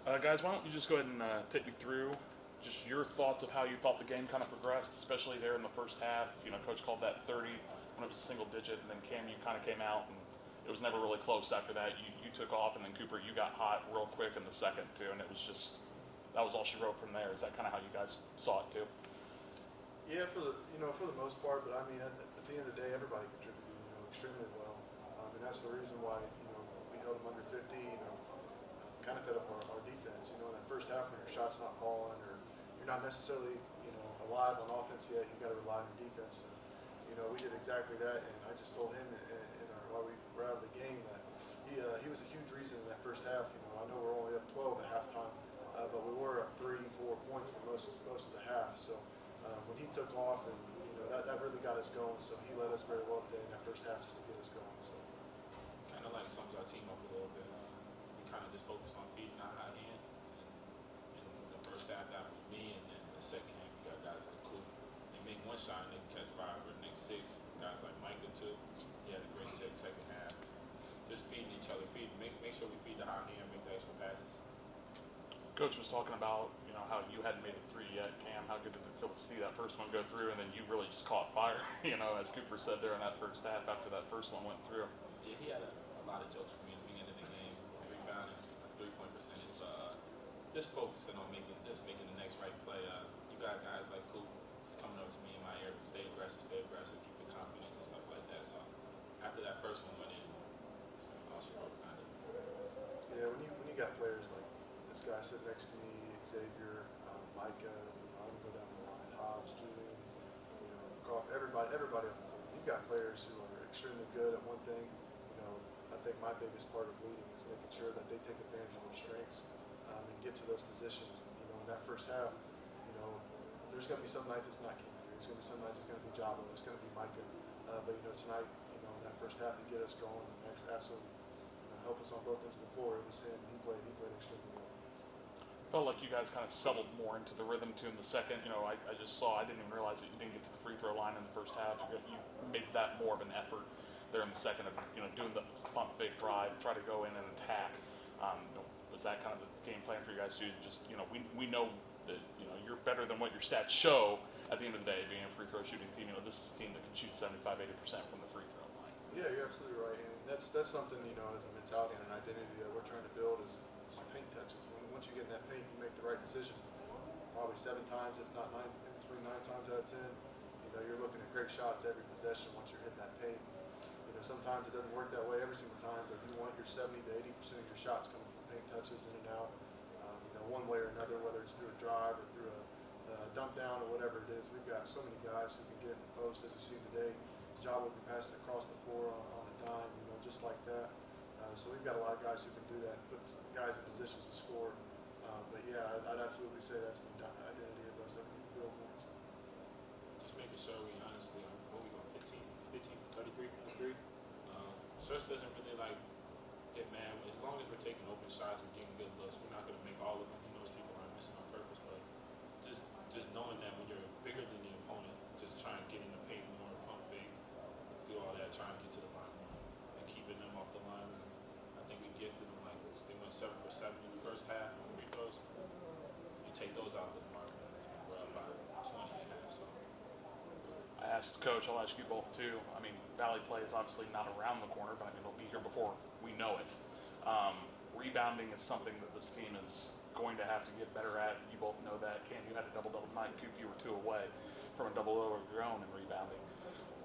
Guys, why don't you just go ahead and take me through just your thoughts of how you thought the game kind of progressed, especially there in the first half. Coach called that 30 when it was single digit, and then Cam, you kind of came out, and it was never really close after that. You took off, and then Cooper, you got hot real quick in the second, too, and it was just, that was all she wrote from there. Is that kind of how you guys saw it, too? Yeah, for the most part, but I mean at the end of the day, everybody contributed extremely well, and that's the reason why we held them under 50. Kind of fed up our defense. In that first half when your shot's not falling or you're not necessarily alive on offense yet, you got to rely on your defense. And we did exactly that. And I just told him while we were out of the game that he was a huge reason in that first half. I know we're only up 12 at halftime, but we were up 3-4 points for most of the half. So when he took off, and that really got us going. So he led us very well today in that first half just to get us going. So Kind of like sums our team up a little bit. We kind of just focused on feeding our high hand. And in the first half, that was me, and then the second half, you got guys like Coop. They make one shot, and they can catch fire for the next six. Guys like Micah too. He had a great second half. Just feeding each other. Make sure we feed the high hand, make the extra passes. Coach was talking about, how you hadn't made it three yet, Cam. How good did it feel to see that first one go through, and then you really just caught fire, as Cooper said there in that first half after that first one went through. Yeah, he had a lot of jokes for me in the beginning of the game. Rebounding, 3-point percentage. Just focusing on making the next right play. You got guys like Coop just coming up to me in my ear, stay aggressive, keep the confidence and stuff like that. So after that first one went in, all she wrote kind of. yeah, when you got players like this guy sitting next to me, Xavier, Micah, I can go down the line, Hobbs, Julian, Goff, everybody on the team. You've got players who are extremely good at one thing. I think my biggest part of leading is making sure that they take advantage of their strengths and get to those positions. In that first half, there's going to be some nights it's not Keenan. There's going to be some nights it's going to be Jabo. It's going to be Micah. But tonight, in that first half to get us going and absolutely help us on both ends before it was him. He played extremely well. Felt like you guys kind of settled more into the rhythm too in the second. I just saw, I didn't even realize that you didn't get to the free throw line in the first half. You made that more of an effort there in the second of, doing the pump fake drive, try to go in and attack. Was that kind of the game plan for you guys too? Just, we know that, you're better than what your stats show at the end of the day, being a free throw shooting team. This is a team that can shoot 75-80% from the free throw line. Yeah, you're absolutely right. And that's something, as a mentality and an identity that we're trying to build is paint touches. Once you get in that paint, you make the right decision. Probably 7 times, if not 9, in between 9 times out of 10. You're looking at great shots every possession once you're hitting that paint. Sometimes it doesn't work that way every single time, but you want your 70-80% of your shots coming from paint touches in and out. One way or another, whether it's through a drive or through a dump down or whatever it is. We've got so many guys who can get in the post, as you see today. Jabo can pass it across the floor on a dime, just like that. So we've got a lot of guys who can do that, put guys in positions to score. But yeah, I'd absolutely say that's an identity of us that we build more. Just making sure we honestly, what we going 15 for 33 from the three. Search doesn't really get mad. As long as we're taking open shots and getting good looks, we're not going to make all of them. He knows people aren't missing on purpose, but just knowing that when you're bigger than the opponent, just try and get in the paint more, pump fake, do all that, trying to get to the line more, and keeping them off the line. And I think we gifted them they went 7 for 7 in the first half on free throws. You take those out the mark, we're up by 20 and a half. So. I asked Coach, I'll ask you both too. Valley play is obviously not around the corner, but it'll be here before we know it. Rebounding is something that this team is going to have to get better at. You both know that. Cam, you had a double-double tonight. Coop, you were 2 away from a double-double of your own in rebounding.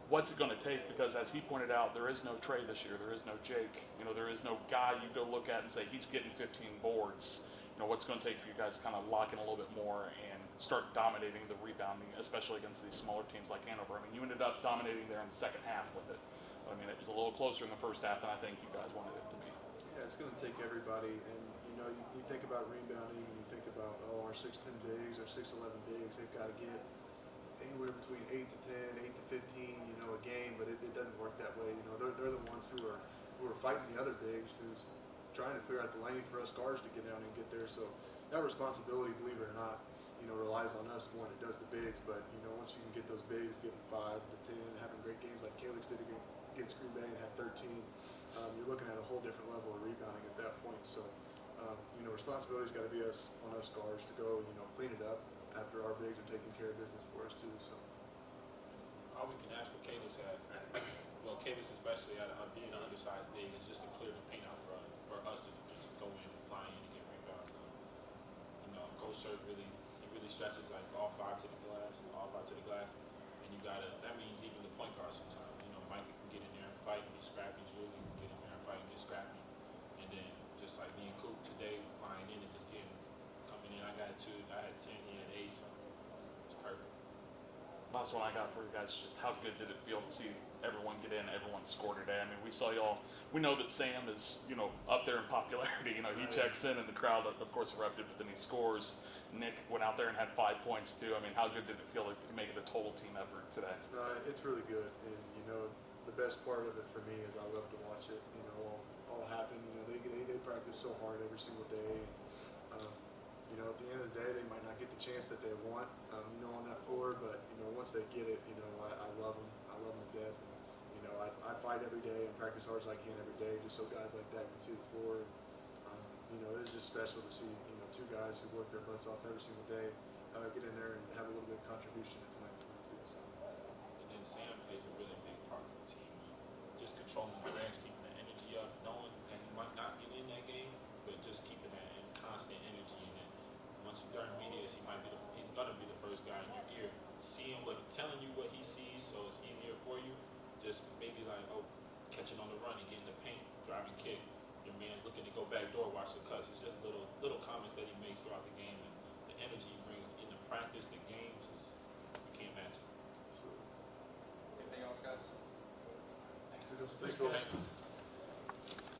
What's it going to take? Because as he pointed out, there is no Trey this year. There is no Jake. There is no guy you go look at and say he's getting 15 boards. What's going to take for you guys to kind of lock in a little bit more and start dominating the rebounding, especially against these smaller teams like Hanover. You ended up dominating there in the second half with it. But, it was a little closer in the first half than I think you guys wanted it to be. Yeah, it's going to take everybody. And, you think about rebounding and you think about, our 6'10 bigs or 6'11 bigs, they've got to get anywhere between 8 to 10, 8 to 15, a game, but it doesn't work that way. They're the ones who are fighting the other bigs, who's trying to clear out the lane for us guards to get down and get there. So that responsibility, believe it or not, relies on us more than it does the bigs. But once you can get those bigs getting 5 to 10, having great games like Calix did against Green Bay and had 13, you're looking at a whole different level of rebounding at that point. So responsibility's got to be on us guards to go, clean it up after our bigs are taking care of business for us too. So All we can ask for Cadence at, well, Cadence especially at being an undersized big is just to clear the paint out for us to just go in and fly in and get rebounds. Coach Serge really stresses like all five to the glass, and you gotta. That means even the point guard sometimes. Mike can get in there and fight and be scrappy. Julie can get in there and fight and get scrappy, and then just like me and Coop today, flying in and just coming in. I had 10, he had 8, so it's perfect. Last one I got for you guys is just how good did it feel to see everyone get in, everyone score today? I mean, we saw y'all. We know that Sam is, up there in popularity. He checks in and the crowd, of course, erupted, but then he scores. Nick went out there and had 5 points too. I mean, how good did it feel to make it a total team effort today? it's really good, and the best part of it for me is I love to watch it. All happen. They practice so hard every single day. At the end of the day, they might not get the chance that they want, on that floor. But once they get it, I love them. I love them to death. And I fight every day and practice hard as I can every day, just so guys like that can see the floor. It's just special to see two guys who work their butts off every single day get in there and have a little bit of contribution to tonight's win too. So. And then Sam plays a really big part of the team. Just controlling the bench, keeping the energy up, knowing that he might not get in that game, but just keeping that in constant energy. And then once during medias, he's gonna be the first guy in your ear, telling you what he sees, so it's easier for you. Just maybe like, catching on the run and getting the paint, driving kick. Your man's looking to go back door, watch the cuts. It's just little comments that he makes throughout the game, and the energy he brings in the practice, the games, you can't match it. Anything else, guys? Thanks, folks.